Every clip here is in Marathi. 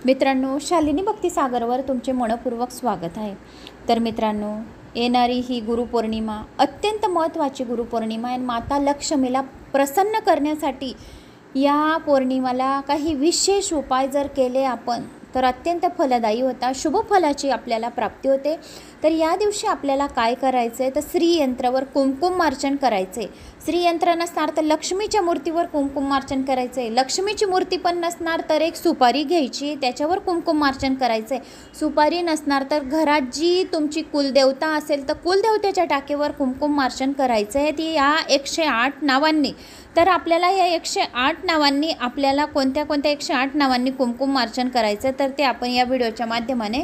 मित्रांनो, शालिनी भक्तिसागरवर तुमचे मनपूर्वक स्वागत आहे। तर मित्रांनो, येणारी ही गुरुपौर्णिमा अत्यंत महत्त्वाची गुरुपौर्णिमा आहे। माता लक्ष्मीला प्रसन्न करण्यासाठी या पौर्णिमेला काही विशेष उपाय जर केले आपण तर अत्यंत फलदायी होता, शुभ फलाची आपल्याला प्राप्ती होते। तर या दिवशी आपल्याला काय करायचं आहे तर श्रीयंत्रावर कुंकुमार्चन करायचं आहे। श्रीयंत्र नसणार तर लक्ष्मीच्या मूर्तीवर कुंकुमार्चन करायचं आहे। लक्ष्मीची मूर्ती पण नसणार तर एक सुपारी घ्यायची, त्याच्यावर कुंकुमार्चन करायचं आहे। सुपारी नसणार तर घरात जी तुमची कुलदेवता असेल तर कुलदेवतेच्या टाकेवर कुंकुमार्चन करायचं आहे। ती या 108 नावांनी। तर आपल्याला या 108 नावांनी आपल्याला कोणत्या 108 नावांनी कुंकुमार्चन करायचं तर ते आपण या व्हिडिओच्या माध्यमाने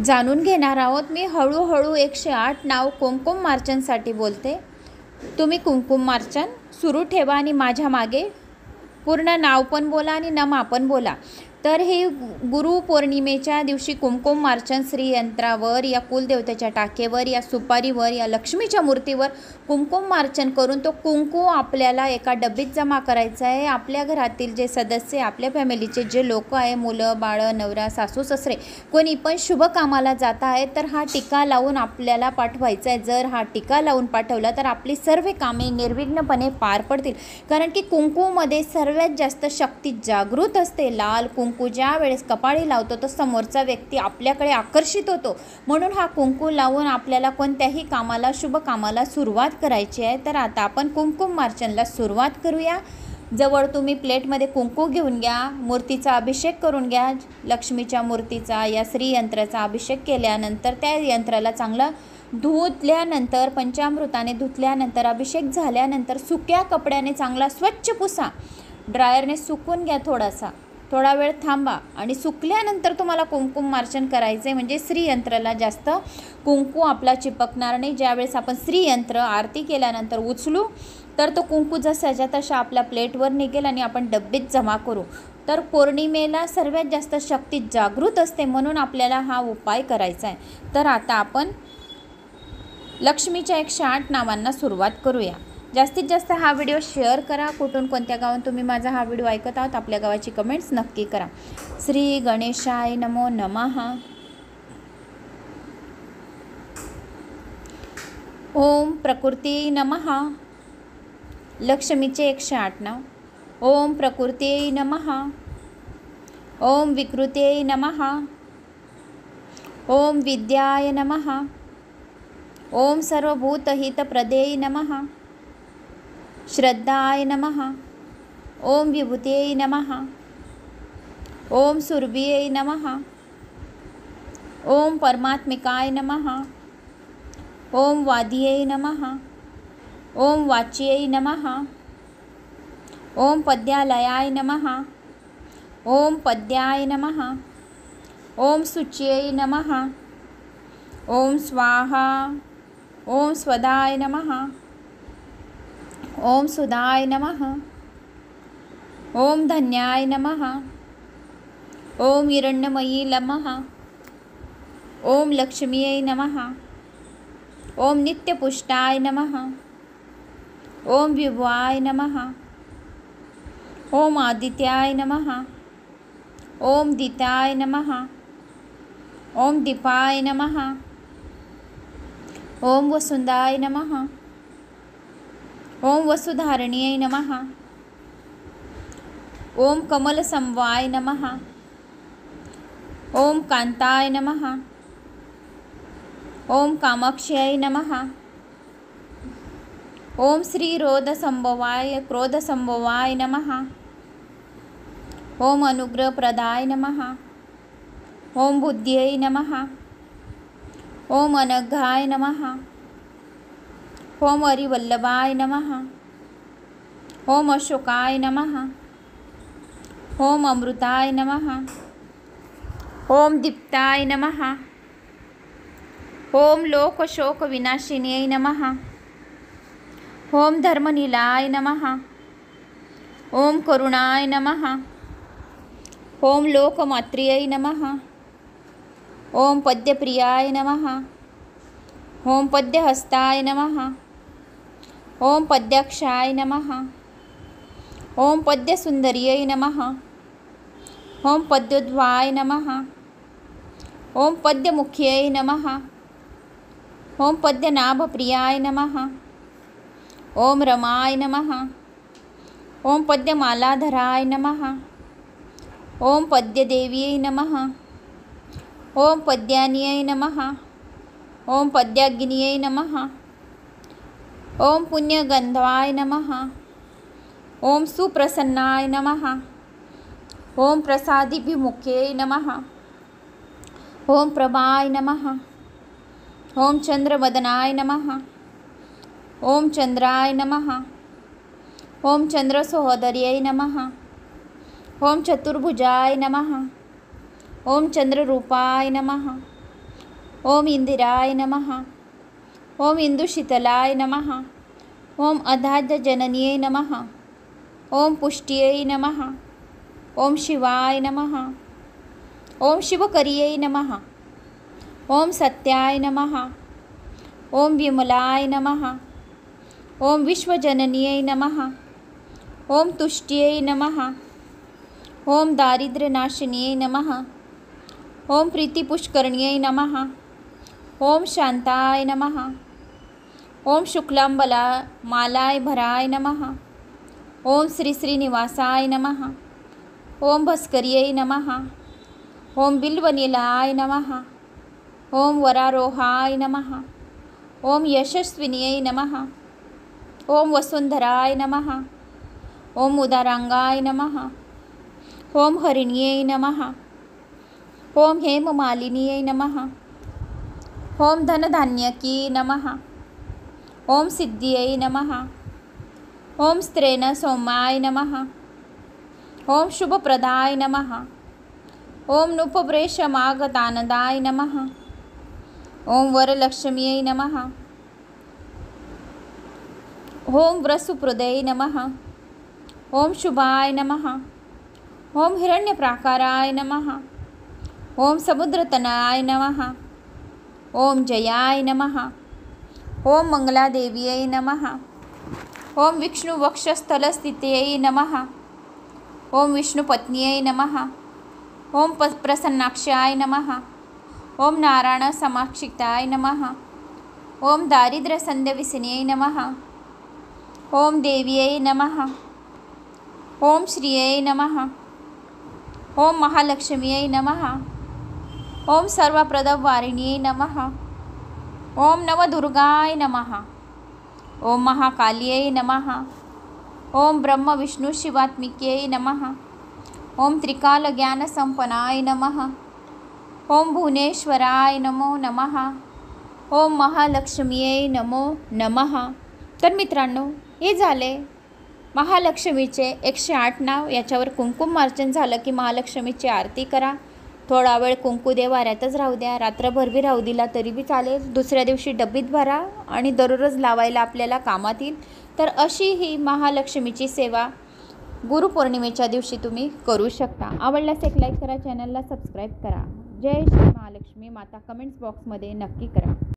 जाणून घेणार आहोत। मी हळूहळू 108 नाव कुंकुमार्चनसाठी बोलते, तुम्ही कुंकुमार्चन सुरू ठेवा आणि माझ्या मागे पूर्ण नाव पण बोला आणि नमा पण बोला। तर हे गुरुपौर्णिमेच्या दिवशी कुंकुमार्चन श्रीयंत्रावर, या कुलदेवतेच्या टाकेवर, या सुपारीवर, या लक्ष्मीच्या मूर्तीवर कुंकुमार्चन करून तो कुंकू आपल्याला एका डब्बीत जमा करायचा आहे। आपल्या घरातील जे सदस्य, आपल्या फॅमिलीचे जे लोक आहे, मुलं बाळं, नवरा सासू सासरे, कोणी पण शुभ कामाला जात आहे तर हा टिका लावून आपल्याला पाठवायचा आहे। जर हा टिका लावून पाठवला तर आपली सर्व कामे निर्विघ्नपणे पार पडतील, कारण की कुंकूमध्ये सर्वात जास्त शक्ती जागृत असते। लाल कुंकू ज्या वेळेस कपाळी लावतो तर समोरचा व्यक्ती आपल्याकडे आकर्षित होतो, म्हणून हा कुंकू लावून आपल्याला कोणत्याही कामाला, शुभ कामाला सुरुवात करायची आहे। तर आता आपण कुंकुमार्चनला सुरुवात करूया। जवळ तुम्ही प्लेटमध्ये कुंकू घेऊन घ्या, मूर्तीचा अभिषेक करून घ्या। लक्ष्मीच्या मूर्तीचा, या श्रीयंत्राचा अभिषेक केल्यानंतर त्या यंत्राला चांगला धुतल्यानंतर, पंचामृताने धुतल्यानंतर, अभिषेक झाल्यानंतर सुक्या कपड्याने चांगला स्वच्छ पुसा। ड्रायरने सुकून घ्या, थोडा वेळ थांबा आणि सुकल्यानंतर तुम्हाला कुंकुमार्चन करायचं आहे, म्हणजे श्रीयंत्राला जास्त कुंकू आपला चिपकणार नाही। ज्यावेळेस आपण श्रीयंत्र आरती केल्यानंतर उचलू तर तो कुंकू जसाच्या तसा आपल्या प्लेटवर निघेल आणि आपण डब्बीत जमा करू। तर पौर्णिमेला सर्वात जास्त शक्ती जागृत असते, म्हणून आपल्याला हा उपाय करायचा आहे। तर आता आपण लक्ष्मीच्या 108 नावांना सुरुवात करूया। जास्तीत जास्त हा व्हिडिओ शेअर करा। कुठून कोणत्या गावात तुम्ही माझा हा व्हिडिओ ऐकत आहात आपल्या गावाची कमेंट्स नक्की करा। श्री गणेशाय नमो नमः। ओम प्रकृती नमः। लक्ष्मीचे 108 नाव। ओम प्रकृती नमः। ओम विकृते नमः। ओम विद्याय नमः। ओम सर्वभूतहितप्रदे नमः। श्रद्धाय नमः। ओम विभूते नमः। ओम सुरभिये नमः। ओम परमात्मिकाय नमः। ओम वादिये नमः। ओम वाच्ये नमः। ओम पद्यालयाय नमः। ओम पद्याय नमः। ओम शुच्ये नमः। ओम स्वाहा। ओम स्वदाय नमः। ओम सुधाय नमः। ओम धन्याय नमः। ओम हिरण्यमयी नमः। ओम लक्ष्मीये नमः। ओम नित्यपुष्टाय नमः। ओम विभवाय नमः। ओम आदित्याय नमः। ओम दिताय नमः। ओम दीपाय नमः। ओम वसुंधाय नमः। ओम वसुधारण्यै नमः। ओम कमलसंवाय नमः। ओम कांताय नमः। ओम कामाक्ष्यै नमः। ओम श्रीरोधसंभवाय क्रोधसंभवाय नमः। ओम अनुग्रहप्रदाय नमः। ओम बुद्ध्यै नमः। ओम अनघाय नमः। ओम हरिवल्लभाय नमः। ओम अशोकाय नमः। ओम अमृताय नमः। ओम दीप्ताय नमः। ओम लोकशोक विनाशिन्यै नमः। ओम धर्मनीलाय नमः। ओम करुणाय नमः। ओम लोकमात्र्यै नमः। ओम पद्यप्रियाय नमः। ओम पद्यहस्ताय नमः। ओम पद्याक्षाय नमः। ओम पद्यसुंदर्यै नमः। ओम पद्योद्वाय नमः। ओम पद्यमुख्यै नमः। ओम पद्यनाभप्रियाय नमः। ओम रमाय नमः। ओम पद्यमालाधराय नमः। ओम पद्यदेव्यै नमः। ओम पद्यान्यै नमः। ओम पद्याग्नियै नमः। ओम पुण्यगंधाय नमः। ओम सुप्रसन्नाय नमः। ओम प्रसादिभिमुख्यै नमः। ओम प्रभाय नमः। ओम चंद्रवदनाय नमः। ओम चंद्राय नमः। ओम चंद्रसहोदर्यै नमः। ओम चतुर्भुजाय नमः। ओम चंद्ररूपाय नमः। ओम इंदिराय नमः। ओम इंदुशीतलाय नमः। ओम अधाज्यजनन्यै नमः। ओम पुष्ट्यै नमः। ओम शिवाय नमः। ओम शिवकर्यै नमः। ओम सत्याय नमः। ओम विमलाय नमः। ओम विश्वजनन्यै नमः। ओम तुष्ट्यै नमः। ओम दारिद्र्यनाशिन्यै नमः। ओम प्रीतिपुष्करण्यै नमः। ओम शांताय नमः। ओम शुक्लांबला मालाय भराय नमः। ओम श्री श्रीनिवासाय नमः। ओम भास्कर्यै नमः। ओम बिल्वनिलाय नमः। ओम वरारोहाय नमः। ओम यशस्विन्यै नमः। ओम वसुंधराय नमः। ओम उदारांगाय नमः। ओम हरिण्यै नमः। ओम हेममालिन्यै नमः। ओम धनधान्यकी नमः। ओम सिद्ध्यै नमः। ओम स्त्रेणसौम्याय नमः। ओम शुभप्रदाय नमः। ओम नुपप्रेषमागतानदाय नमः। ओम वरलक्ष्म्यै नमः। ओम व्रसुप्रदै नमः। ओम शुभाय नमः। ओम हिरण्यप्राकाराय नमः। ओम समुद्रतनाय नमः। ओम जयाय नमः। ओम मंगलादेव्यै नमः। ओम विष्णुवक्षस्थलस्थित्यै नमः। ओम विष्णुपत्न्यै नमः। ओम प्रसन्नाक्षाय नमः। ओम नारायणसमाक्षिताय नमः। ओम दारिद्र्यसन्ध्यविसिन्यै नमः। ओम देव्यै नमः। ओम श्रियै नमः। ओम महालक्ष्म्यै नमः। ओम सर्वप्रदवारिण्यै नमः। ओम नवदुर्गाय नमः। ओम महाकाल्यै नमः। ओम ब्रह्म विष्णु शिवात्मिक्यै नमः। ओम त्रिकालज्ञानसंपन्नाय नमः। ओम भुवनेश्वराय नमो नमः। ओम महालक्ष्म्यै नमो नमः। तर मित्रांनो, हे झाले महालक्ष्मीचे 108 नाव. याच्यावर कुंकुमार्चन झालं की महालक्ष्मीची आरती करा. थोडा वेळ कुंकू देवाऱ्यातच राहू द्या. रात्रभर बी राहू दिला तरी बी चालेल. दुसऱ्या दिवशी डब्बीत भरा आणि दररोज लावायला आपल्याला कामात येईल. तर अशी ही महालक्ष्मीची सेवा गुरुपौर्णिमेच्या दिवशी तुम्ही करू शकता. आवडल्यास एक लाईक करा, चॅनलला सबस्क्राईब करा. जय श्री महालक्ष्मी माता कमेंट्स बॉक्समध्ये नक्की करा.